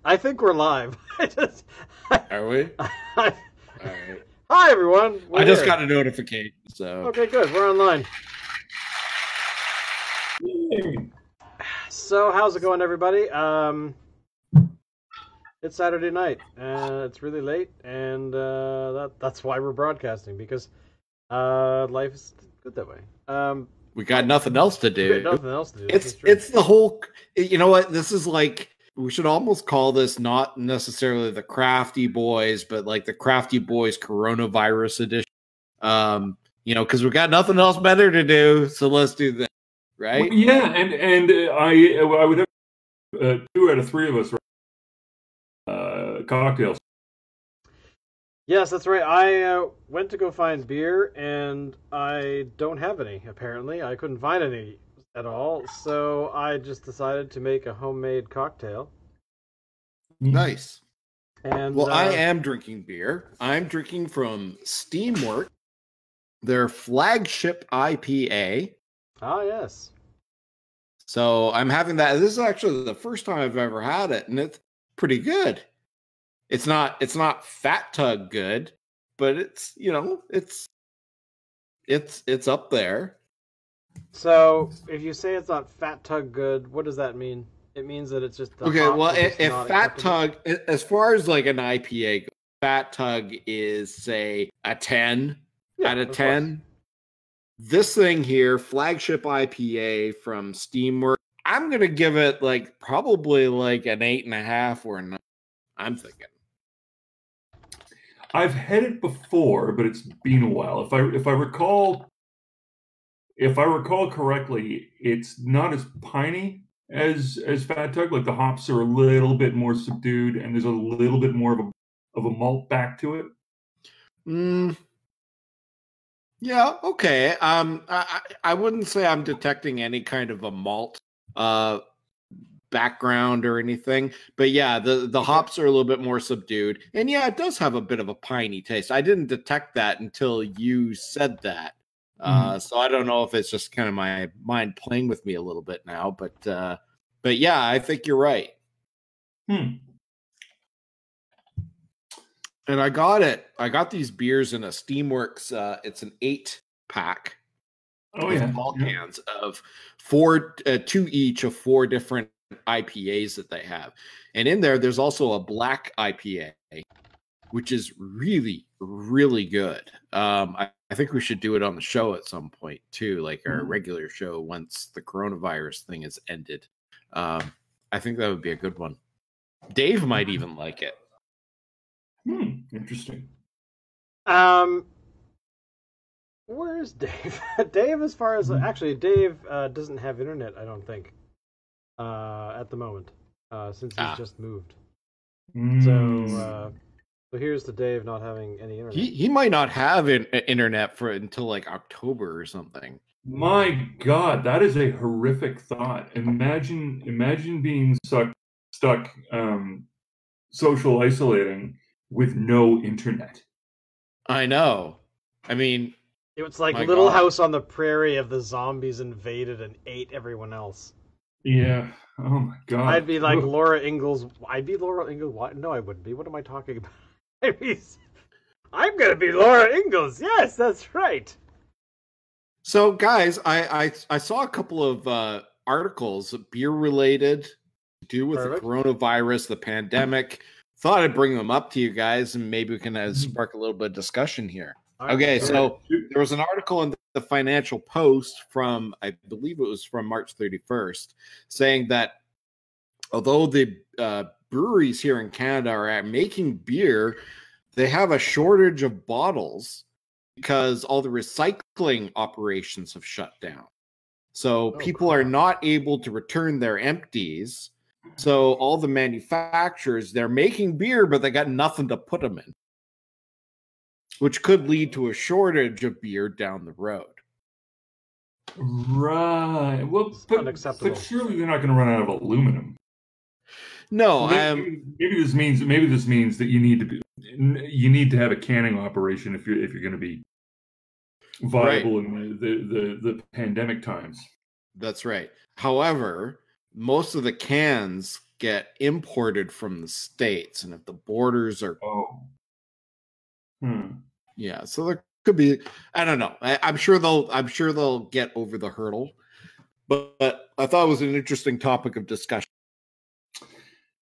I think we're live. Are we? I- All right. Hi, everyone. We're I just here. got a notification, so Okay, good. We're online. Yay. So, how's it going, everybody? It's Saturday night, and it's really late, and that's why we're broadcasting, because life is good that way. we got nothing else to We got do. nothing else to do. This It's is true. it's the whole. You know what? This is like we should almost call this not necessarily the Crafty Boys, but like the Crafty Boys Coronavirus Edition. Because we got nothing else better to do, so let's do that, right? Well, yeah, and I would have 2 out of 3 of us cocktails. Yes, that's right. I went to go find beer, and I don't have any, apparently. I couldn't find any at all, so I just decided to make a homemade cocktail. Nice. And Well, I am drinking beer. I'm drinking from Steamwork, their flagship IPA. Ah, yes. So I'm having that. This is actually the first time I've ever had it, and it's pretty good. It's not fat tug good, but it's it's up there. So, if you say it's not fat tug good, what does that mean? It means that it's just the Okay, hop well, is just if not fat acceptable? tug, as far as like an IPA goes, fat tug is say a 10 Yeah, out of of 10. This thing here, flagship IPA from Steamwork, I'm gonna give it like probably like an 8.5 or a 9. I'm thinking. I've had it before, but it's been a while. If I recall correctly, it's not as piney as Fat Tug. Like the hops are a little bit more subdued, and there's a little bit more of a malt back to it. Yeah, okay. I wouldn't say I'm detecting any kind of a malt background or anything, but yeah, the hops are a little bit more subdued, and yeah, it does have a bit of a piney taste. I didn't detect that until you said that, so I don't know if it's just kind of my mind playing with me a little bit now, but yeah, I think you're right. And I got it. I got these beers in a Steamworks. It's an 8-pack. Oh yeah, Small cans of 2 each of 4 different IPAs that they have, and in there's also a black IPA, which is really, really good. I think we should do it on the show at some point too, like our regular show once the coronavirus thing is ended. I think that would be a good one. Dave might even like it. Interesting. Where's Dave? Dave, as far as actually, Dave doesn't have internet, I don't think, at the moment, since he's just moved. So here's to Dave not having any internet. He might not have internet for until like October or something. My God, that is a horrific thought. Imagine being stuck social isolating with no internet. I know. I mean, It was like my Little God. House on the Prairie if the zombies invaded and ate everyone else. Yeah. Oh my God. I'd be like Laura Ingalls. I'd be Laura Ingalls. What? No, I wouldn't be. What am I talking about? I'm gonna be Laura Ingalls. Yes, that's right. So, guys, I saw a couple of articles, beer related, to do with Perfect. the coronavirus, the pandemic. Thought I'd bring them up to you guys, and maybe we can spark a little bit of discussion here. All right, Okay, all so there was an article in the Financial Post from, I believe it was from March 31st, saying that although the breweries here in Canada are making beer, they have a shortage of bottles because all the recycling operations have shut down. So people are not able to return their empties. So all the manufacturers, they're making beer, but they got nothing to put them in, which could lead to a shortage of beer down the road. Right. Well, unacceptable. but surely they're not going to run out of aluminum. No, maybe this means that you need to have a canning operation if you're going to be viable in the pandemic times. That's right. However, most of the cans get imported from the States, and if the borders are yeah, so there could be, I don't know. I'm sure they'll get over the hurdle, but I thought it was an interesting topic of discussion.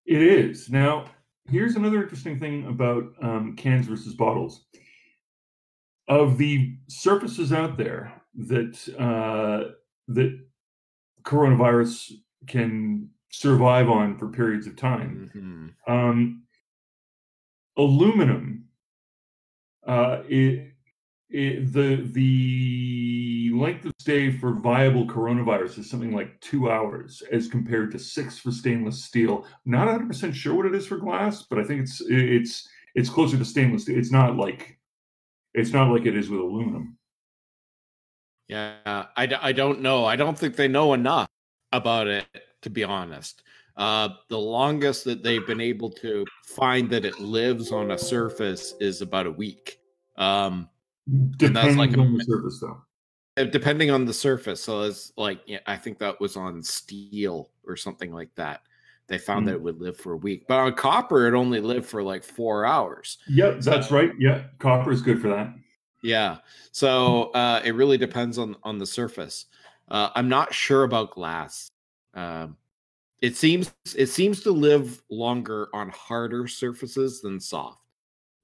It is. Now, here's another interesting thing about cans versus bottles. Of the surfaces out there that that coronavirus can survive on for periods of time, aluminum, the length of stay for viable coronavirus is something like 2 hours, as compared to 6 for stainless steel. Not 100% sure what it is for glass, but I think it's closer to stainless steel. It's not like it is with aluminum. Yeah, I don't know. I don't think they know enough about it, to be honest. The longest that they've been able to find that it lives on a surface is about a week. Depending on the surface, though. Depending on the surface. So it's like, yeah, I think that was on steel or something like that. They found that it would live for a week. But on copper, it only lived for like 4 hours. Yep, that's right. Yeah, copper is good for that. Yeah. So it really depends on the surface. I'm not sure about glass. It seems to live longer on harder surfaces than soft.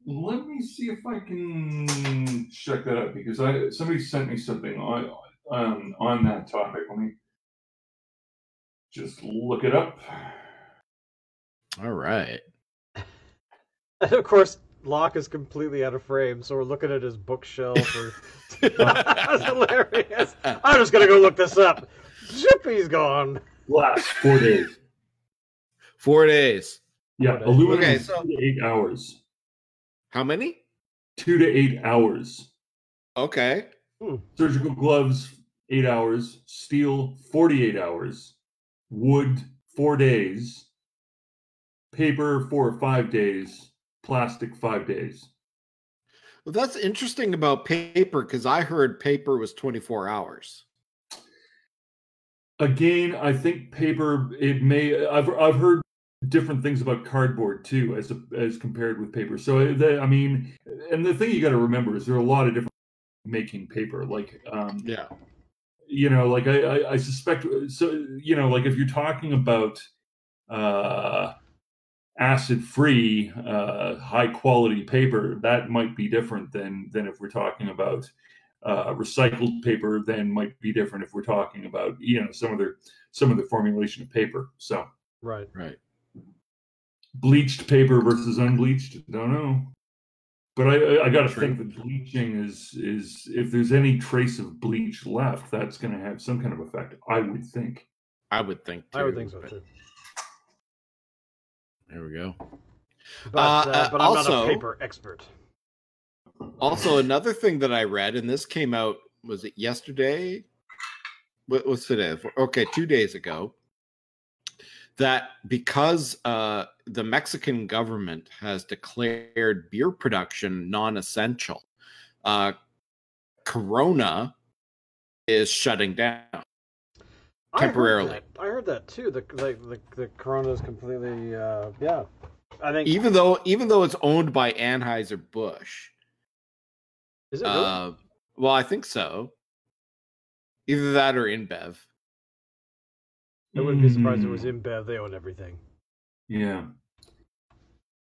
Let me see if I can check that out, because somebody sent me something on that topic. Let me just look it up. All right. And of course, Locke is completely out of frame, so we're looking at his bookshelf. That's hilarious. I'm just gonna go look this up. Zip, he's gone. Last 4 days. 4 days. Yeah, aluminum is 2 to 8 hours. How many? 2 to 8 hours. Okay. Surgical gloves, 8 hours. Steel, 48 hours. Wood, 4 days. Paper, 4 or 5 days. Plastic, 5 days. Well, that's interesting about paper, because I heard paper was 24 hours. Again, I think paper, it may. I've heard different things about cardboard too, as compared with paper. So I mean, and the thing you got to remember is there are a lot of different making paper. Like, yeah, you know, like I suspect. So you know, like if you're talking about acid-free, high-quality paper, that might be different than if we're talking about recycled paper. Then might be different if we're talking about, you know, some of the formulation of paper. So right. Bleached paper versus unbleached, don't know. But I got to think that bleaching is if there's any trace of bleach left, that's going to have some kind of effect. I would think. I would think too. I would think so too. There we go. But I'm also not a paper expert. Also, another thing that I read, and this came out, was it yesterday? What's today? Okay, 2 days ago. That because the Mexican government has declared beer production non-essential, Corona is shutting down temporarily. I heard that too. The Corona is completely yeah. I think even though it's owned by Anheuser-Busch. Is it really? Well, I think so. Either that or InBev. I wouldn't be surprised if it was InBev. They own everything. Yeah.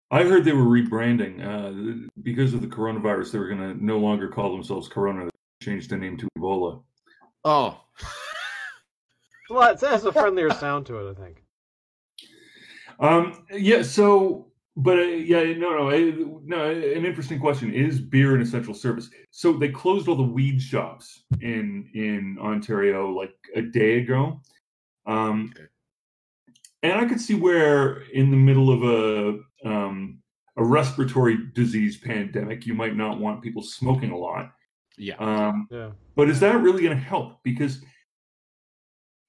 I heard they were rebranding. Because of the coronavirus, they were going to no longer call themselves Corona. They changed the name to Ebola. Oh. Well, it has a friendlier sound to it, I think. Yeah, so, but no, an interesting question. Is beer an essential service? So they closed all the weed shops in Ontario like a day ago. And I could see where in the middle of a respiratory disease pandemic, you might not want people smoking a lot. Yeah. But is that really going to help? Because,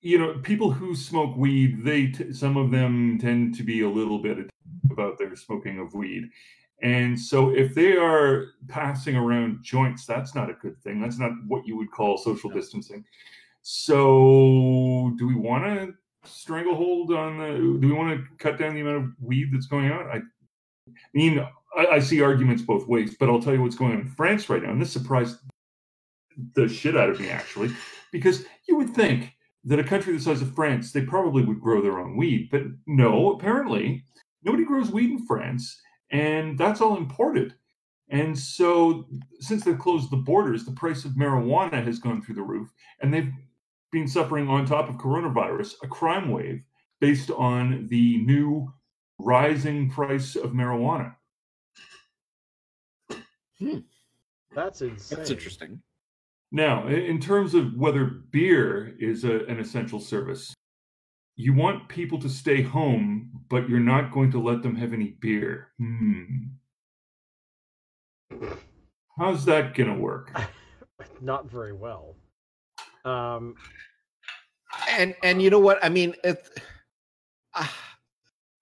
you know, people who smoke weed, some of them tend to be a little bit about their smoking of weed. And so if they are passing around joints, that's not a good thing. That's not what you would call social distancing. So do we want to stranglehold on the? Do we want to cut down the amount of weed that's going on? I mean, I see arguments both ways, but I'll tell you what's going on in France right now, and this surprised the shit out of me, actually, because you would think that a country the size of France, they probably would grow their own weed, but no, apparently nobody grows weed in France, and that's all imported. And so since they've closed the borders, the price of marijuana has gone through the roof, and they've been suffering, on top of coronavirus, a crime wave based on the new rising price of marijuana. That's insane. That's interesting. Now, in terms of whether beer is an essential service, you want people to stay home, but you're not going to let them have any beer. How's that going to work? Not very well. And you know what? I mean,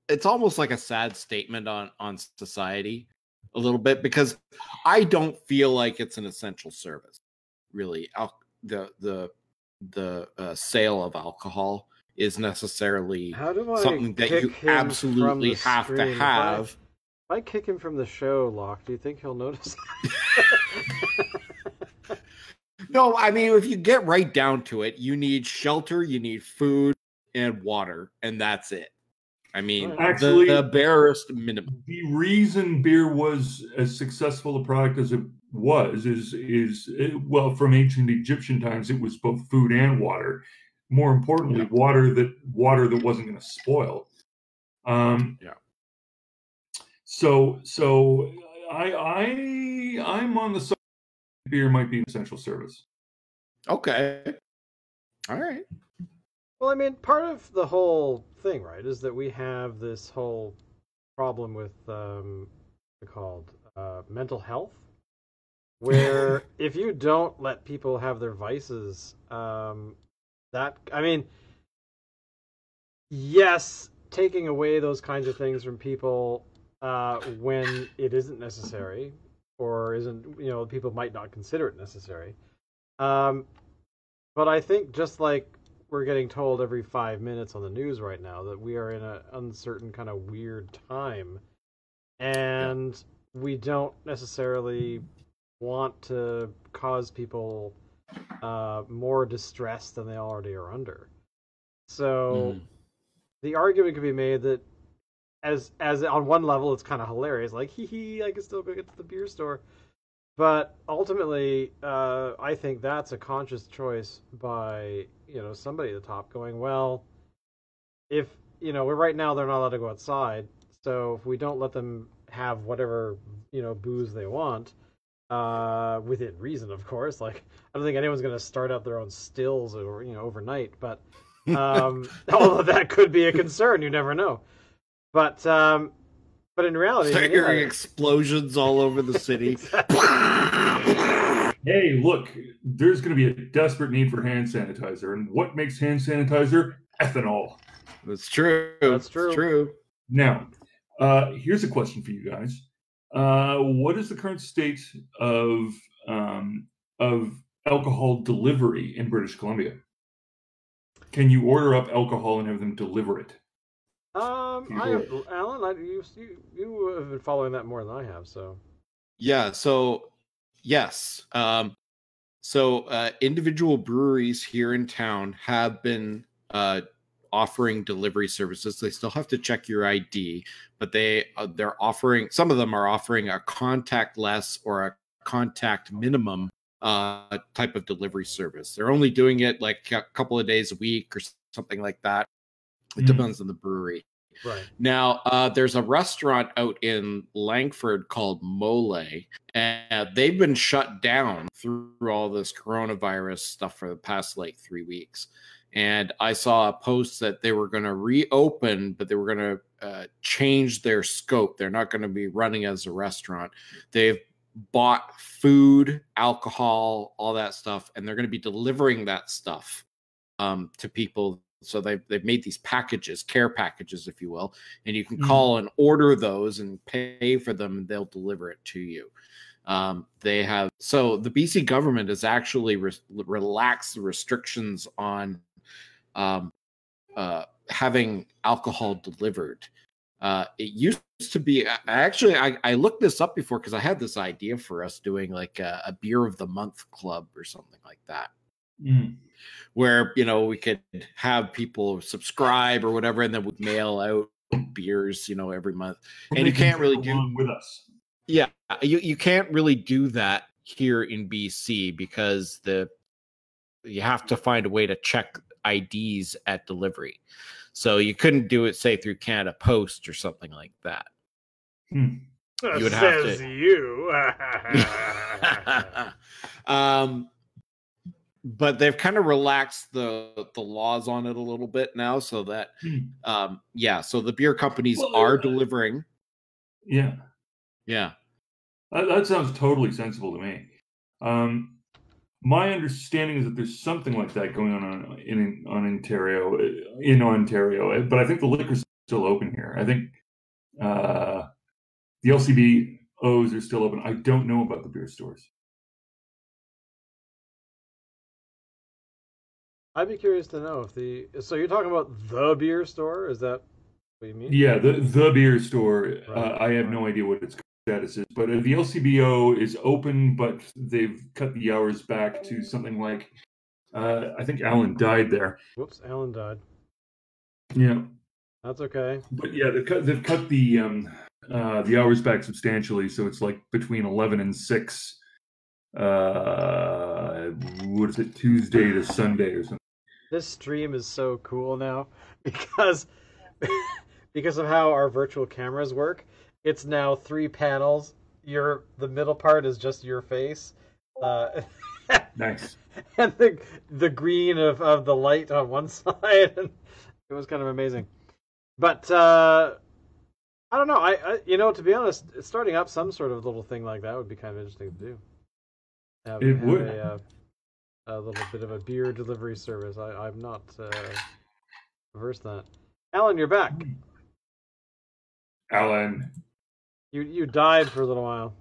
it's almost like a sad statement on society a little bit, because I don't feel like it's an essential service. Really, the sale of alcohol is necessarily something that you absolutely have to have. If I kick him from the show, Locke, do you think he'll notice? No, I mean, if you get right down to it, you need shelter, you need food and water, and that's it. I mean, actually, the barest minimum. The reason beer was as successful a product as it was is well, from ancient Egyptian times, it was both food and water. More importantly, water that wasn't going to spoil. So I'm on the side that beer might be an essential service. Okay. All right. Well, I mean, part of the whole thing, right, is that we have this whole problem with what's it called mental health, where if you don't let people have their vices, yes, taking away those kinds of things from people when it isn't necessary, or isn't, people might not consider it necessary. But I think just like we're getting told every 5 minutes on the news right now that we are in an uncertain kind of weird time, and we don't necessarily want to cause people more distress than they already are under. So the argument could be made that as on one level it's kind of hilarious, like I can still go get to the beer store. But ultimately, I think that's a conscious choice by, somebody at the top going, well, if, we're right now they're not allowed to go outside, so if we don't let them have whatever, booze they want, within reason, of course, like, I don't think anyone's going to start out their own stills or, overnight, but although that could be a concern, you never know. But in reality, start hearing explosions all over the city. Hey, look, there's going to be a desperate need for hand sanitizer. And what makes hand sanitizer? Ethanol. That's true. That's true. That's true. Now, here's a question for you guys. What is the current state of alcohol delivery in British Columbia? Can you order up alcohol and have them deliver it? Alan, you have been following that more than I have, so. Yeah, so yes. Individual breweries here in town have been offering delivery services. They still have to check your ID, but they're offering, some of them are offering a contactless or a contact minimum type of delivery service. They're only doing it like a couple of days a week or something like that. It depends on the brewery. Right. Now, there's a restaurant out in Langford called Mole, and they've been shut down through all this coronavirus stuff for the past like 3 weeks. And I saw a post that they were going to reopen, but they were going to change their scope. They're not going to be running as a restaurant. They've bought food, alcohol, all that stuff, and they're going to be delivering that stuff to people. So they've made these packages, care packages, if you will, and you can call and order those and pay for them, and they'll deliver it to you. So the BC government has actually relaxed the restrictions on having alcohol delivered. It used to be I looked this up before because I had this idea for us doing like a beer of the month club or something like that. Where, you know, we could have people subscribe or whatever, and then we'd mail out beers, you know, every month. And you can't really do with us. Yeah, you can't really do that here in BC because you have to find a way to check IDs at delivery. So you couldn't do it, say, through Canada Post or something like that. You would have to. You. But they've kind of relaxed the laws on it a little bit now, so that so the beer companies are delivering. Yeah. That sounds totally sensible to me. My understanding is that there's something like that going on in Ontario, but I think the liquor's still open here. I think the LCBOs are still open. I don't know about the beer stores. I'd be curious to know so you're talking about the beer store? Is that what you mean? Yeah, the beer store. Right. I have no idea what its status is, but the LCBO is open, but they've cut the hours back to something like I think Alan died there. Whoops, Alan died. Yeah, that's okay. But yeah, they've cut the hours back substantially, so it's like between 11 and 6. What is it, Tuesday to Sunday or something? This stream is so cool now because of how our virtual cameras work. It's now 3 panels. The middle part is just your face. Nice. And the green of the light on one side. And it was kind of amazing. But I don't know. I to be honest, starting up some sort of little thing like that would be kind of interesting to do. It would. A little bit of a beer delivery service. I'm not averse to that. Alan, you're back. Alan. You died for a little while.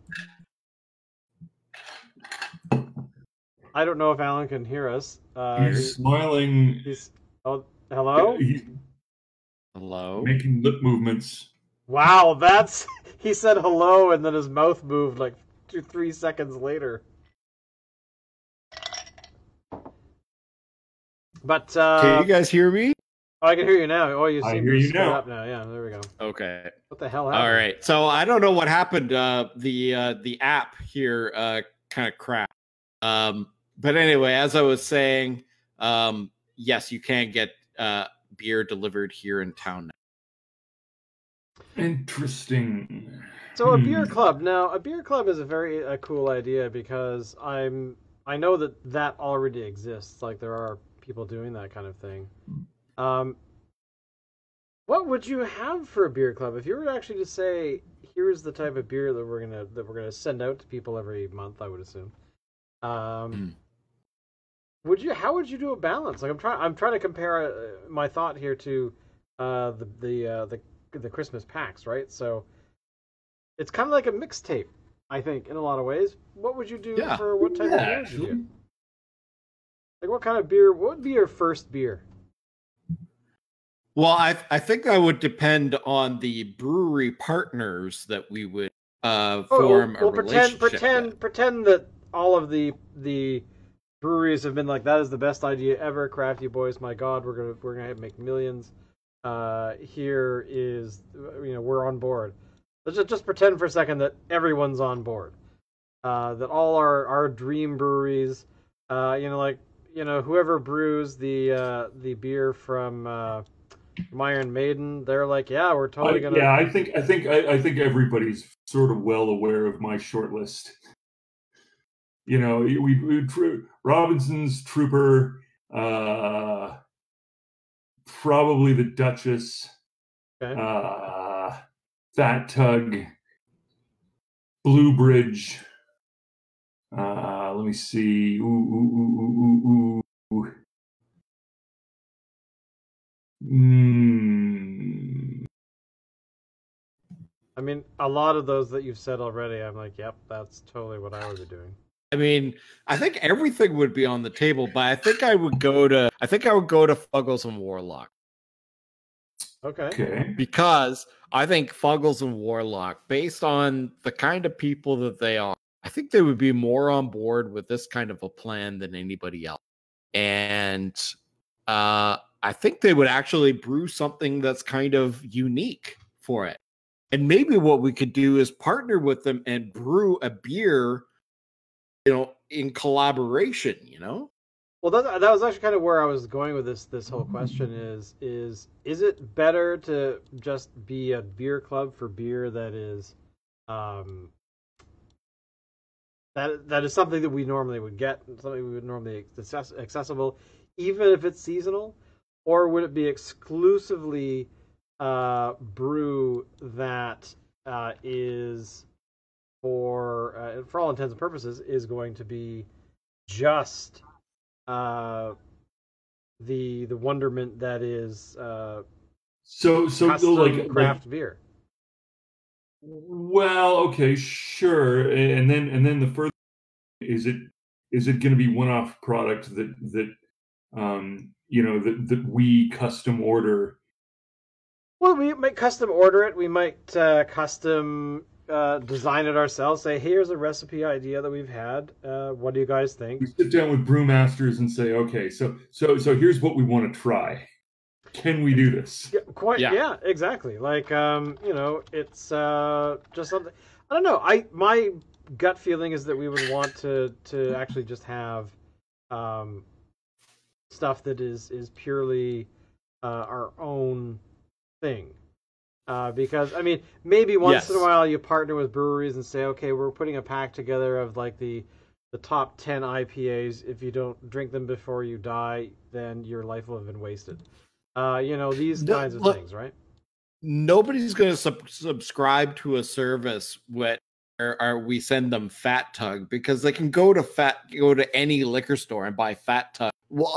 I don't know if Alan can hear us. He's smiling. Hello? Hello? Making lip movements. Wow, he said hello and then his mouth moved like 2-3 seconds later. But can you guys hear me? Oh, I can hear you now. Oh, you seem to be now. Up now. Yeah, there we go. Okay. What the hell happened? All right. So I don't know what happened. The app here kind of crashed. But anyway, as I was saying, yes, you can get beer delivered here in town now. Interesting. So a beer club. Now, a beer club is a very cool idea because I know that already exists. Like there are people doing that kind of thing. What would you have for a beer club if you were actually to say, here's the type of beer that we're gonna send out to people every month? I would assume. How would you do a balance? Like I'm trying to compare my thought here to the Christmas packs, right? So it's kind of like a mixtape, I think, in a lot of ways. What would you do for what type of beer would you do? Like what kind of beer? What would be your first beer? Well, I think that would depend on the brewery partners that we would form a relationship with. Pretend that all of the breweries have been like, that is the best idea ever, Crafty boys. My God, we're gonna make millions. Here is, we're on board. Let's just pretend for a second that everyone's on board. That all our dream breweries, whoever brews the beer from Iron Maiden, they're like, yeah, we're totally gonna. Yeah, I think everybody's sort of well aware of my short list. We Robinson's Trooper, probably the Duchess, okay. Fat Tug, Blue Bridge. Let me see. I mean, a lot of those that you've said already, I'm like, yep, that's totally what I would be doing. I mean, I think everything would be on the table, but I think I would go to Fuggles and Warlock. Okay. Because I think Fuggles and Warlock, based on the kind of people that they are, I think they would be more on board with this kind of a plan than anybody else. And I think they would actually brew something that's kind of unique for it. And maybe what we could do is partner with them and brew a beer, in collaboration, Well, that was actually kind of where I was going with this whole question is it better to just be a beer club for beer that is that is something that we normally would get, something we would normally accessible, even if it's seasonal, or would it be exclusively brew that is for all intents and purposes is going to be just the wonderment that is so like craft beer. Well, okay, sure, and then the further is it going to be one-off product that we custom order? Well, we might custom order it. We might custom design it ourselves. Say, here's a recipe idea that we've had. What do you guys think? We sit down with brewmasters and say, okay, so here's what we want to try. Can we do this? Yeah, exactly. Like, it's just something. I don't know. My gut feeling is that we would want to actually just have stuff that is purely our own thing. Because, I mean, maybe once in a while you partner with breweries and say, okay, we're putting a pack together of like the top 10 IPAs. If you don't drink them before you die, then your life will have been wasted. These kinds of things, right? Nobody's going to subscribe to a service where we send them Fat Tug, because they can go to any liquor store and buy Fat Tug. Well,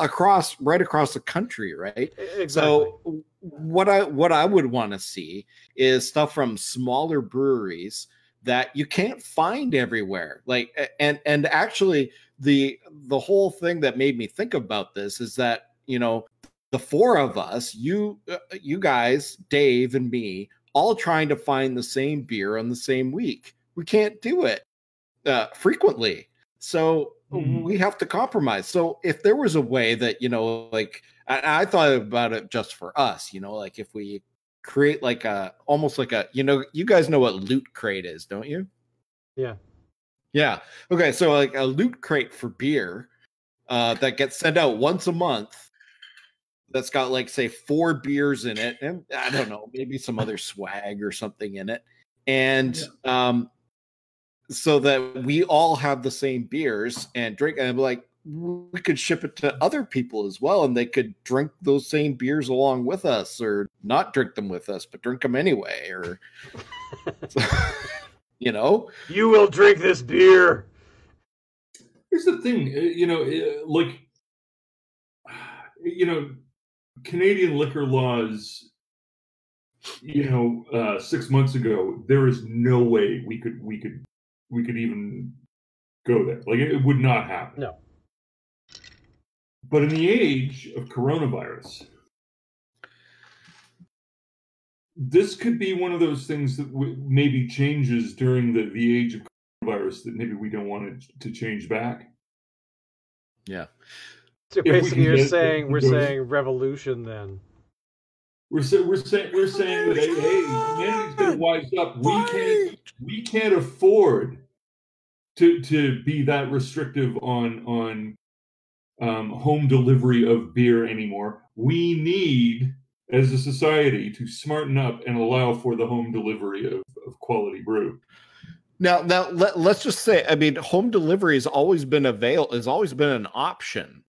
right across the country, right? Exactly. So what I would want to see is stuff from smaller breweries that you can't find everywhere. Like, and actually the whole thing that made me think about this is that, the four of us, you guys, Dave and me, all trying to find the same beer on the same week. We can't do it frequently. So we have to compromise. So if there was a way that, like, I thought about it just for us, like if we create like almost like a, you guys know what Loot Crate is, don't you? Yeah. Yeah. Okay. So like a Loot Crate for beer that gets sent out once a month. That's got like, say, 4 beers in it, and I don't know, maybe some other swag or something in it, and so that we all have the same beers and drink, and like we could ship it to other people as well, and they could drink those same beers along with us, or not drink them with us, but drink them anyway, or you will drink this beer. Here's the thing, Canadian liquor laws, 6 months ago, there is no way we could even go there. Like, it would not happen. No. But in the age of coronavirus, this could be one of those things that maybe changes during the age of coronavirus that maybe we don't want it to change back. Yeah. So basically, we're saying revolution. Then we're saying that hey, humanity's going to wise up. We can't afford to be that restrictive on home delivery of beer anymore. We need, as a society, to smarten up and allow for the home delivery of quality brew. Now let's just say, I mean, home delivery has always been an option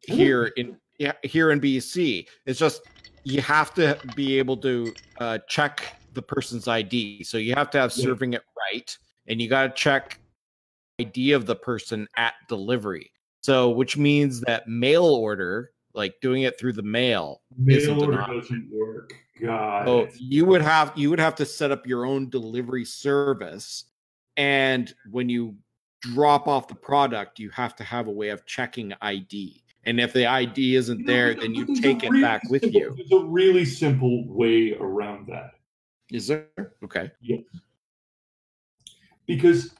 here in BC. It's just you have to be able to check the person's ID. So you have to have serving it right, and you got to check ID of the person at delivery. So which means that mail order, like doing it through the mail order doesn't work. God. So you would have to set up your own delivery service, and when you drop off the product, you have to have a way of checking ID. And if the ID isn't there, then you take it back with you. There's a really simple way around that. Is there? Okay. Yes. Because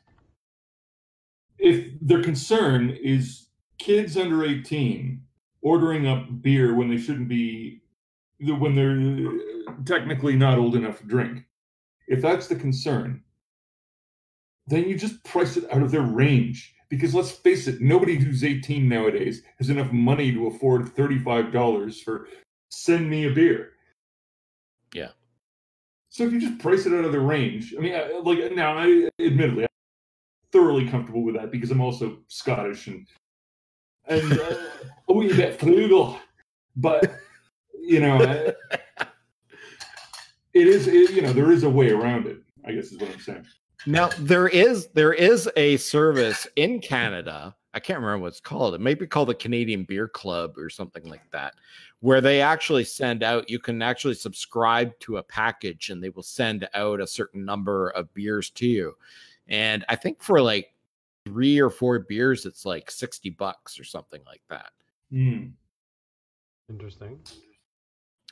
if their concern is kids under 18 ordering up beer when they shouldn't be, when they're technically not old enough to drink, if that's the concern, then you just price it out of their range. Because let's face it, nobody who's 18 nowadays has enough money to afford $35 for send me a beer. Yeah. So if you just price it out of the range, I mean, like now, admittedly, I'm thoroughly comfortable with that because I'm also Scottish and a wee bit frugal. But, you know, there is a way around it, I guess is what I'm saying. Now, there is a service in Canada. I can't remember what it's called. It might be called the Canadian Beer Club or something like that, where they actually send out, you can actually subscribe to a package and they will send out a certain number of beers to you. And I think for like 3 or 4 beers, it's like $60 or something like that. Interesting.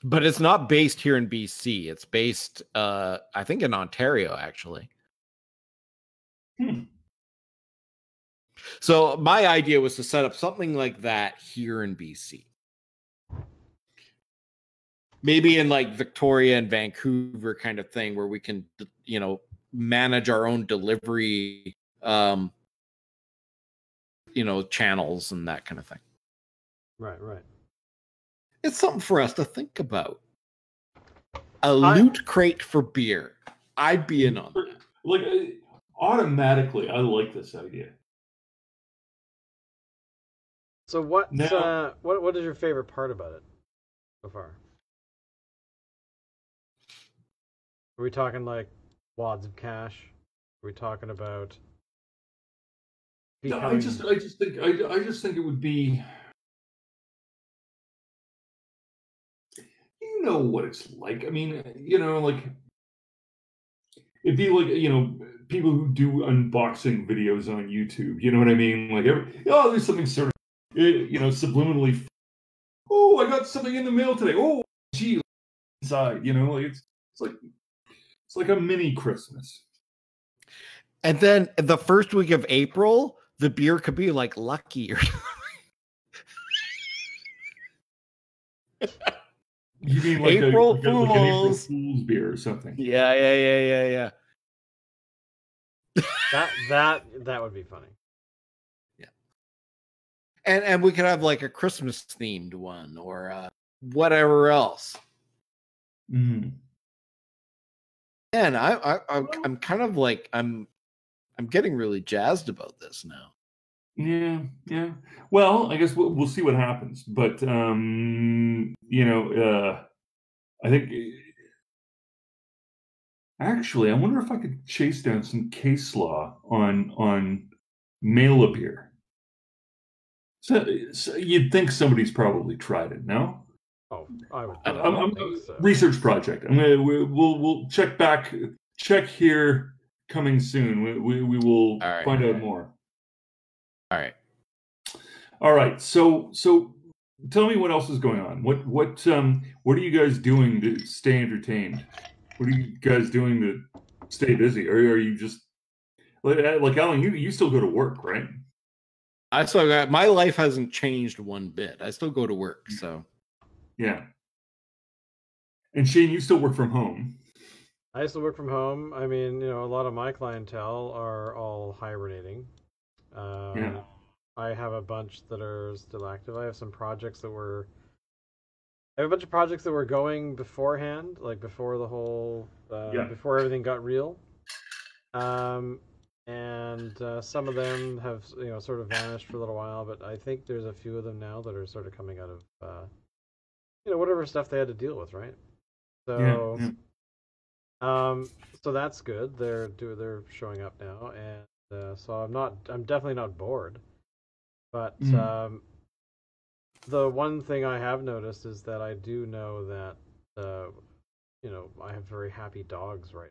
But it's not based here in BC. It's based, I think, in Ontario, actually. So my idea was to set up something like that here in BC. Maybe in like Victoria and Vancouver kind of thing where we can, manage our own delivery, channels and that kind of thing. Right. It's something for us to think about. A loot crate for beer. I'd be in on that. Like, automatically, I like this idea. So what is your favorite part about it so far? Are we talking like wads of cash? Are we talking about becoming... I just think it would be, you know what it's like. I mean, like it'd be like, people who do unboxing videos on YouTube, you know what I mean? Like there's something sort of, subliminally, oh, I got something in the mail today. Oh, gee, inside, like it's like a mini Christmas. And then the first week of April, the beer could be like Lucky or You mean like April like an April Fools beer or something? Yeah. That would be funny. Yeah. And we could have like a Christmas themed one or whatever else. Mm-hmm. And I'm kind of like I'm getting really jazzed about this now. Yeah. Well, I guess we'll see what happens. But I think actually, I wonder if I could chase down some case law on mail a beer. So you'd think somebody's probably tried it, no? Oh, I would. So. Research project. We'll check back. Check here. Coming soon. We will find out more. All right. So tell me what else is going on. What are you guys doing to stay entertained? What are you guys doing to stay busy? Or are you just like Alan? You still go to work, right? I still got, my life hasn't changed one bit. I still go to work. So yeah. And Shane, you still work from home. I still work from home. I mean, a lot of my clientele are all hibernating. Yeah. I have a bunch that are still active. I have some projects that were... I have a bunch of projects that were going beforehand, like before the whole... before everything got real. And some of them have, sort of vanished for a little while, but I think there's a few of them now that are sort of coming out of, whatever stuff they had to deal with, right? So... Yeah. So that's good. They're showing up now, and so I'm definitely not bored. But the one thing I have noticed is that I do know that I have very happy dogs right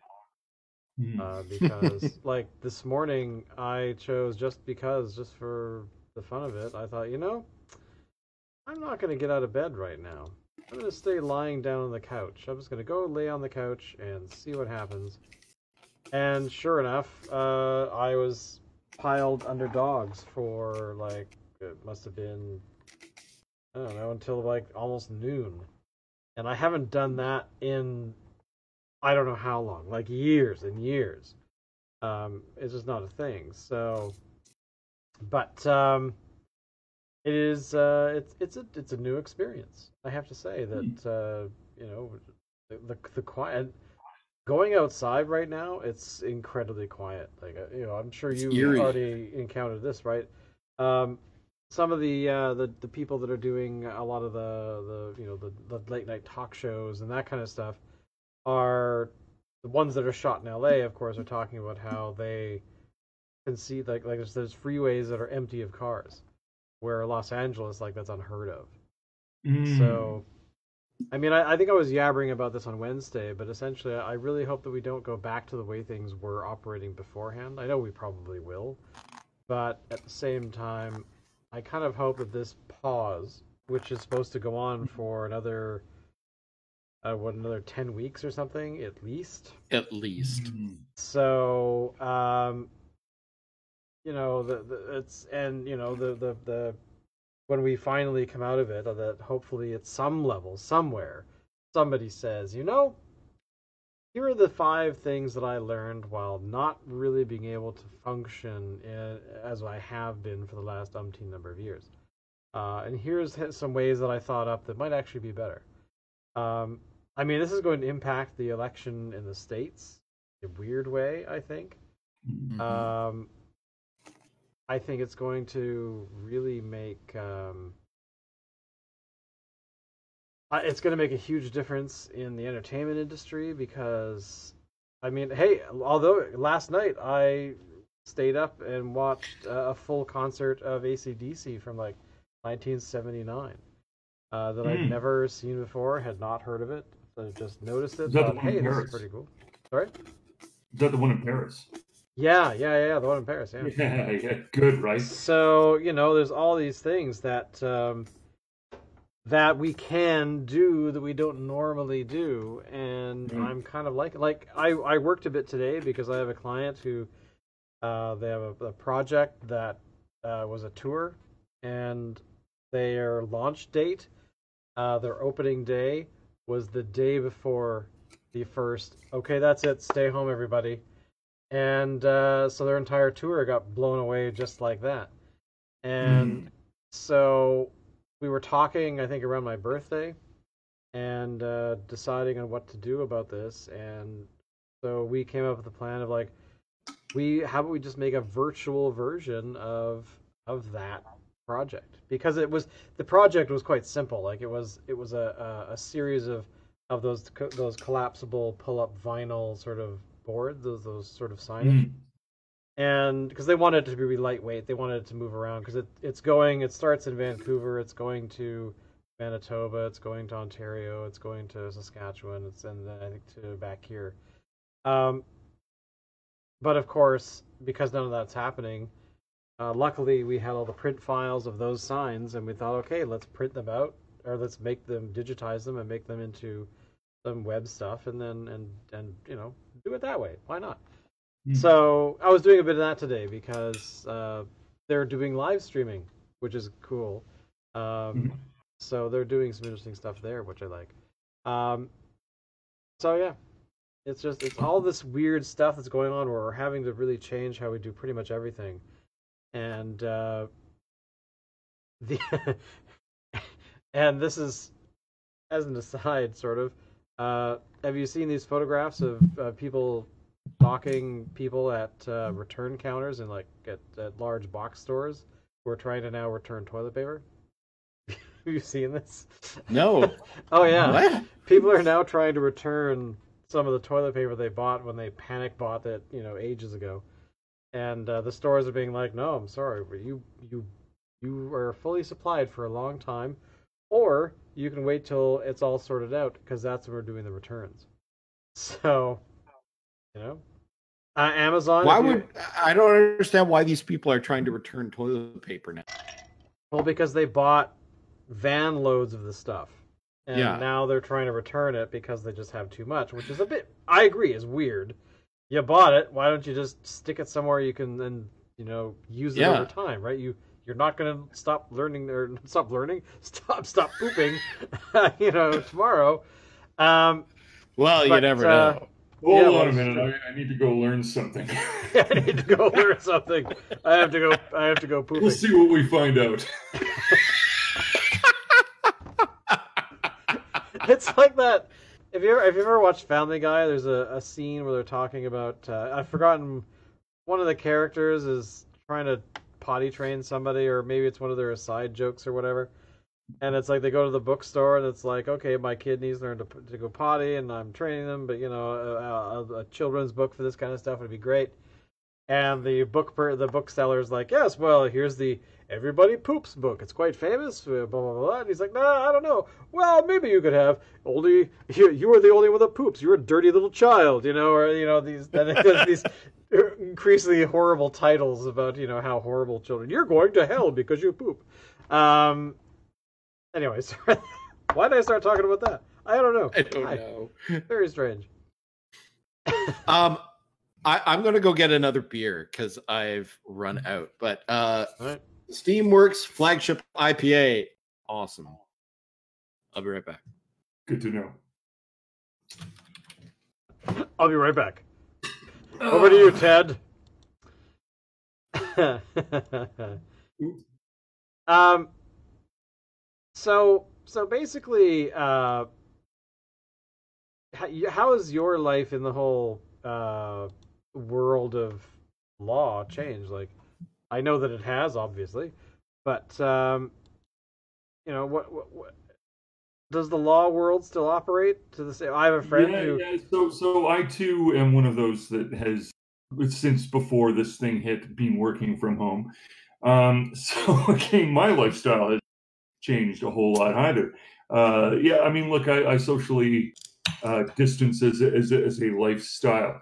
now. Because like this morning I chose just for the fun of it. I thought, I'm not going to get out of bed right now. I'm going to stay lying down on the couch. I'm just going to go lay on the couch and see what happens. And sure enough, I was piled under dogs for, like, it must have been, I don't know, until, like, almost noon. And I haven't done that in, I don't know how long, like years and years. It's just not a thing. So, but it is, it's a new experience. I have to say that, you know, the quiet. Going outside right now, it's incredibly quiet. Like, you know, I'm sure you already encountered this, right? Some of the people that are doing a lot of the you know the late night talk shows and that kind of stuff are the ones that are shot in LA. Of course, are talking about how they can see like there's freeways that are empty of cars, where Los Angeles, like, that's unheard of. So, I mean, I think I was yabbering about this on Wednesday, but essentially, I really hope that we don't go back to the way things were operating beforehand. I know we probably will, but at the same time, I kind of hope that this pause, which is supposed to go on for another, another 10 weeks or something, at least. At least. So, you know, it's, and, you know, the when we finally come out of it, that hopefully at some level, somewhere, somebody says, you know, here are the 5 things that I learned while not really being able to function as I have been for the last umpteen number of years. And here's some ways that I thought up that might actually be better. I mean, this is going to impact the election in the States in a weird way, I think. I think it's going to really make it's going to make a huge difference in the entertainment industry because, I mean, hey, although last night I stayed up and watched a full concert of AC/DC from like 1979 that I'd never seen before, had not heard of it, so just noticed it. Thought, hey, this is pretty cool. Sorry? Is that the one in Paris? Yeah, the one in Paris, yeah. Yeah, good, right? So, you know, there's all these things that that we can do that we don't normally do, and I'm kind of like I worked a bit today because I have a client who they have a project that was a tour, and their launch date, their opening day was the day before the first. Okay, that's it. Stay home, everybody. And so their entire tour got blown away just like that. And so we were talking, I think, around my birthday and deciding on what to do about this. And so we came up with the plan of, like, how about we just make a virtual version of that project? Because the project was quite simple. Like, it was a series of those collapsible pull-up vinyl sort of board, those sort of signage, and because they wanted it to be really lightweight, they wanted it to move around because it starts in Vancouver, it's going to Manitoba, it's going to Ontario, it's going to Saskatchewan, and then I think to back here. But of course, because none of that's happening, luckily we had all the print files of those signs, and we thought, okay, let's print them out, or let's make them, digitize them, and make them into some web stuff, and then and you know, do it that way. Why not? So I was doing a bit of that today because they're doing live streaming, which is cool. So they're doing some interesting stuff there, which I like. So yeah, it's all this weird stuff that's going on where we're having to really change how we do pretty much everything, and and this is, as an aside, sort of. Have you seen these photographs of people stalking people at return counters and like at large box stores who are trying to now return toilet paper? Have you seen this? No. Oh yeah. What? People are now trying to return some of the toilet paper they bought when they panic bought it, you know, ages ago. And the stores are being like, "No, I'm sorry, but you are fully supplied for a long time, or you can wait till it's all sorted out because that's when we're doing the returns." So, you know, Amazon. I don't understand why these people are trying to return toilet paper now. Well, because they bought van loads of the stuff. And now they're trying to return it because they just have too much, which is a bit, I agree, is weird. You bought it, why don't you just stick it somewhere you can then, use it over time, right? You're not going to stop pooping, tomorrow. Well, you never know. Hold on a minute. I need to go learn something. I need to go learn something. I have to go pooping. We'll see what we find out. It's like that. If you ever watched Family Guy, there's a scene where they're talking about. I've forgotten. One of the characters is trying to potty train somebody, or maybe it's one of their aside jokes or whatever. And it's like they go to the bookstore, and it's like, okay, my kid needs to learn to go potty, and I'm training them, but a children's book for this kind of stuff would be great. And the bookseller's like, yes, well, here's the Everybody Poops book. It's quite famous, blah, blah, blah. And he's like, I don't know. Well, maybe you could have only, you are the only one that poops. You're a dirty little child, these increasingly horrible titles about, how horrible children. You're going to hell because you poop. Anyway, sorry. Why did I start talking about that? I don't know. I don't know. Very strange. I'm going to go get another beer because I've run out. But right. Steamworks flagship IPA, awesome. I'll be right back. Good to know. I'll be right back. Over to you, Ted. So basically, how has your life in the whole world of law changed? Like, I know that it has, obviously, but what does the law world still operate to the same? I have a friend who. Yeah. So I too am one of those that has, since before this thing hit, been working from home. So again, my lifestyle has changed a whole lot either. I mean, look, I socially distance as a lifestyle,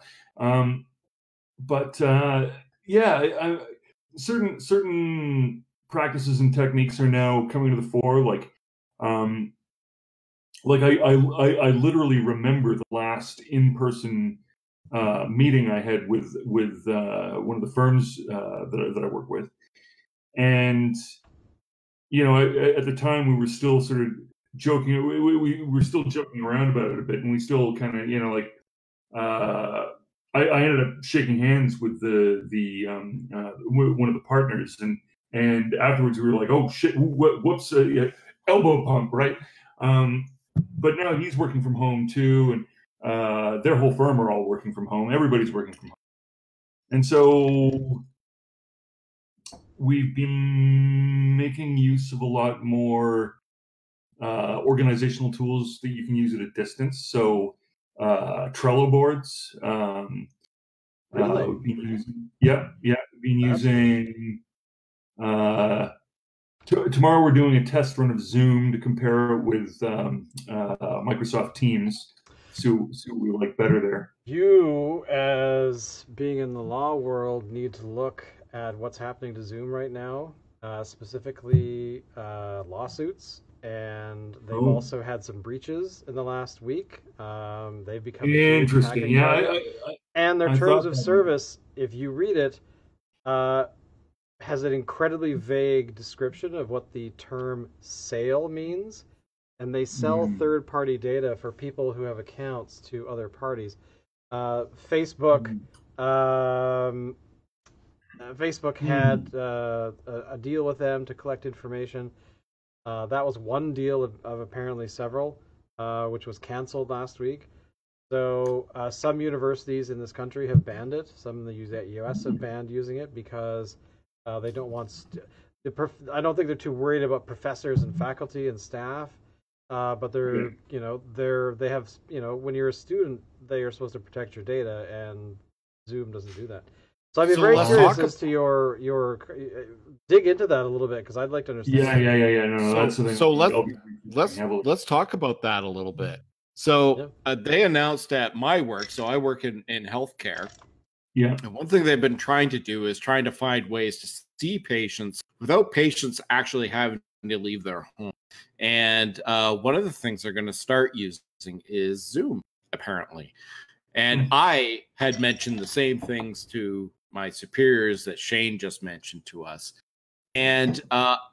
certain practices and techniques are now coming to the fore. I literally remember the last in-person meeting I had with one of the firms that I work with, and at the time we were still sort of joking. We were still joking around about it a bit, and we still kind of I ended up shaking hands with the one of the partners, and afterwards we were like, oh shit, whoops, elbow pump, right? But now he's working from home too, and their whole firm are all working from home. Everybody's working from home, and so we've been making use of a lot more organizational tools that you can use at a distance. So Trello boards. Really? We've been using, been using. Tomorrow we're doing a test run of Zoom to compare it with Microsoft Teams. So we like better there. You, as being in the law world, need to look at what's happening to Zoom right now, specifically lawsuits, and they've also had some breaches in the last week. They've become interesting. Yeah, and their terms of service, if you read it, has an incredibly vague description of what the term sale means, and they sell third-party data for people who have accounts to other parties. Facebook had a deal with them to collect information. That was one deal of apparently several, which was canceled last week. So some universities in this country have banned it. Some in the U.S. have banned using it because they don't want. I don't think they're too worried about professors and faculty and staff, but they're they have when you're a student, they are supposed to protect your data, and Zoom doesn't do that. So I'd be very curious as to your dig into that a little bit, because I'd like to understand. Yeah. No, that's the thing. So let's talk about that a little bit. So they announced at my work. So I work in healthcare. Yeah. And one thing they've been trying to do is trying to find ways to see patients without patients actually having to leave their home. And one of the things they're going to start using is Zoom, apparently. And I had mentioned the same things to my superiors that Shane just mentioned to us. And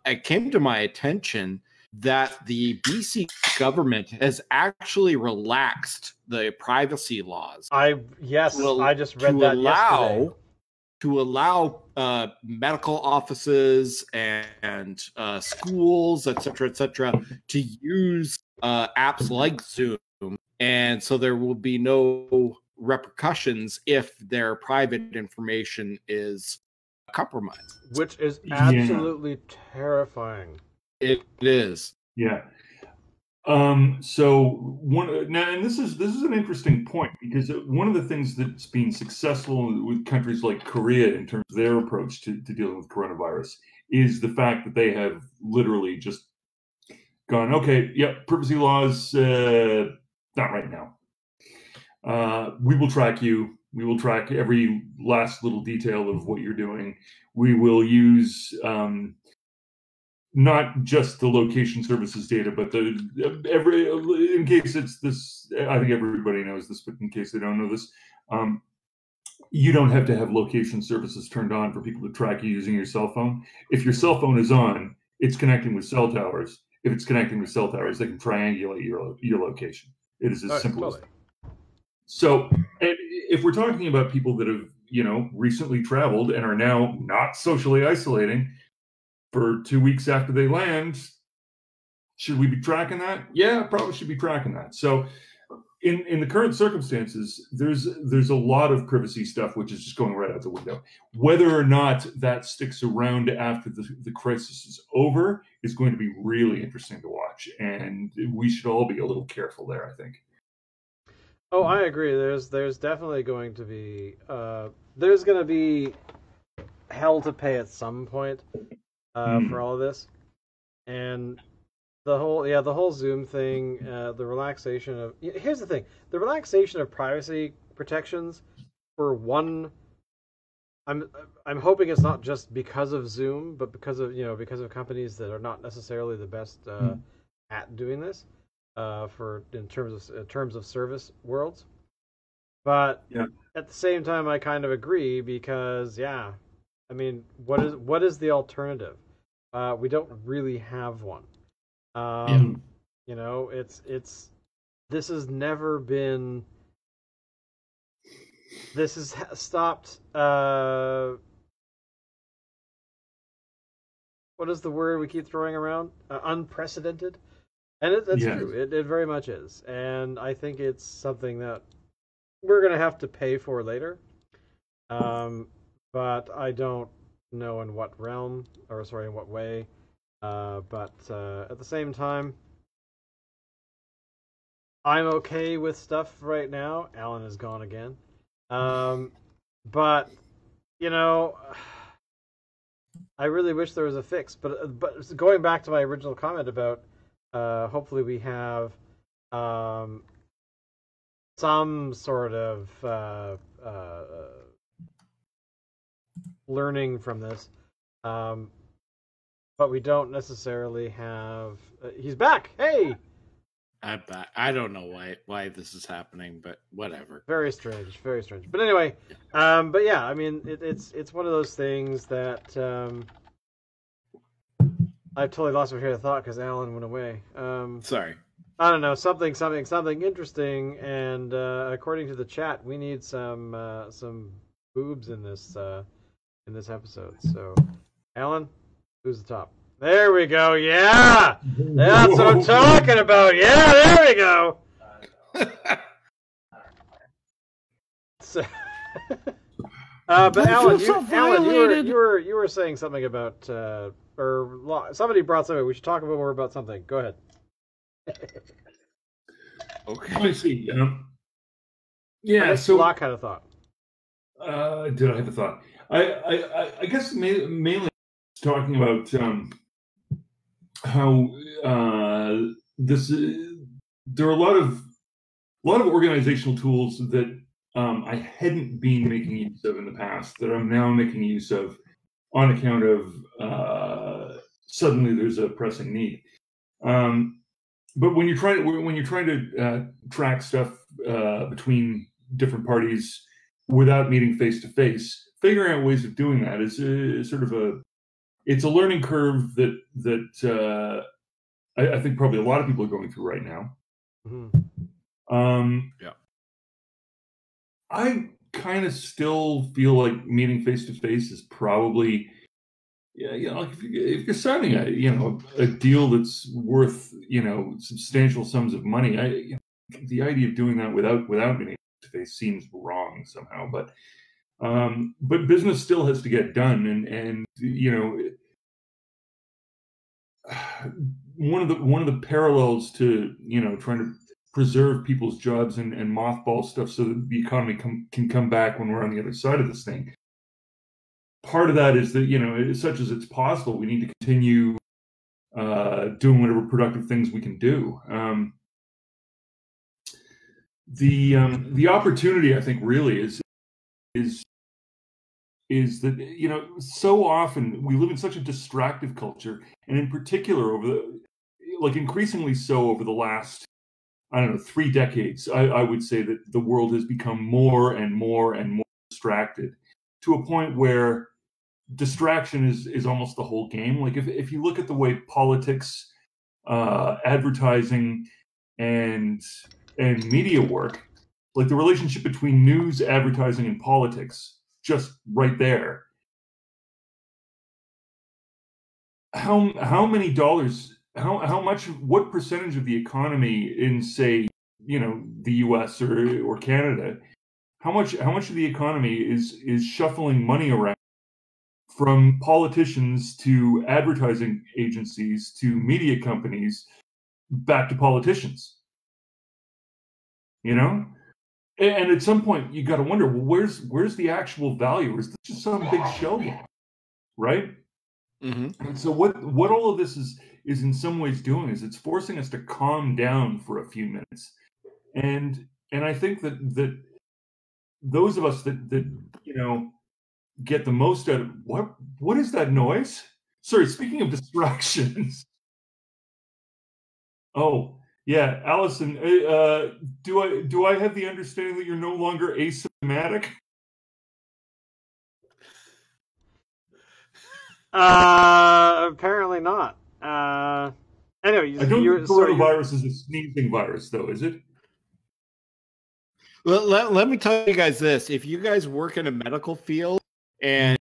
it came to my attention that the BC government has actually relaxed the privacy laws. I just read that yesterday. To allow medical offices and schools, et cetera, to use apps like Zoom. And so there will be no repercussions if their private information is compromised. Which is absolutely terrifying. It is. Yeah. So and this is an interesting point, because one of the things that's been successful with countries like Korea in terms of their approach to dealing with coronavirus is the fact that they have literally just gone, okay, yep, privacy laws, not right now. We will track you. We will track every last little detail of what you're doing. We will use not just the location services data, but in case it's this, I think everybody knows this, but in case they don't know this, you don't have to have location services turned on for people to track you using your cell phone. If your cell phone is on, it's connecting with cell towers. If it's connecting with cell towers, they can triangulate your location. It is as simple as that. So, and if we're talking about people that have, recently traveled and are now not socially isolating for 2 weeks after they land, should we be tracking that? Yeah, probably should be tracking that. So in the current circumstances, there's a lot of privacy stuff which is just going right out the window. Whether or not that sticks around after the crisis is over is going to be really interesting to watch. And we should all be a little careful there, I think. Oh, I agree. There's definitely going to be there's going to be hell to pay at some point for all of this, and the whole Zoom thing, the relaxation of here's the thing, the relaxation of privacy protections for one. I'm hoping it's not just because of Zoom, but because of companies that are not necessarily the best at doing this. In terms of service worlds, but at the same time, I kind of agree, because I mean, what is the alternative? We don't really have one. This has never been. This has stopped. What is the word we keep throwing around? Unprecedented. And that's true. It very much is. And I think it's something that we're going to have to pay for later. But I don't know in what realm, in what way. But at the same time, I'm okay with stuff right now. Alan is gone again. But, I really wish there was a fix. But going back to my original comment about hopefully we have some sort of learning from this, but we don't necessarily have. He's back. Hey, I'm back. I don't know why this is happening, but whatever. Very strange. Very strange. But anyway, but yeah, I mean, it's one of those things that. I totally lost my train of thought because Alan went away. Sorry. I don't know, something interesting, and according to the chat, we need some boobs in this episode. So, Alan, who's the top? There we go. Yeah, that's what I'm talking about. Yeah, there we go. So, but Alan, you were saying something about. Or somebody brought something. We should talk more about something. Go ahead. Okay. Let me see. So Locke had a thought. Did I have a thought? I guess mainly talking about how there are a lot of organizational tools that I hadn't been making use of in the past that I'm now making use of on account of suddenly there's a pressing need. But when you're trying to track stuff between different parties without meeting face to face, figuring out ways of doing that is sort of it's a learning curve that I think probably a lot of people are going through right now. Yeah. I kind of still feel like meeting face to face is probably, like if you're signing a deal that's worth substantial sums of money, the idea of doing that without meeting face to face seems wrong somehow. But business still has to get done, and one of the parallels to trying to preserve people's jobs and mothball stuff so that the economy can come back when we're on the other side of this thing. Part of that is that such as it's possible, we need to continue doing whatever productive things we can do. The opportunity, I think, really is that so often we live in such a distractive culture, and in particular increasingly so over the last 3 decades, I would say that the world has become more and more and more distracted, to a point where distraction is almost the whole game. Like if you look at the way politics, advertising, and media work, like the relationship between news, advertising, and politics, just right there. How many dollars? How much? What percentage of the economy in, say, the U.S. or Canada? How much of the economy is shuffling money around from politicians to advertising agencies to media companies back to politicians? And at some point you got to wonder, well, where's the actual value? Or is this just some big show game, right? Mm-hmm. And so what all of this is in some ways doing is it's forcing us to calm down for a few minutes, and I think that those of us that get the most out of what is that noise? Sorry, speaking of distractions. Oh yeah, Allison, do I have the understanding that you're no longer asymptomatic? Apparently not. Anyway, I don't think coronavirus is a sneezing virus, though, is it? Well, let me tell you guys this. If you guys work in a medical field and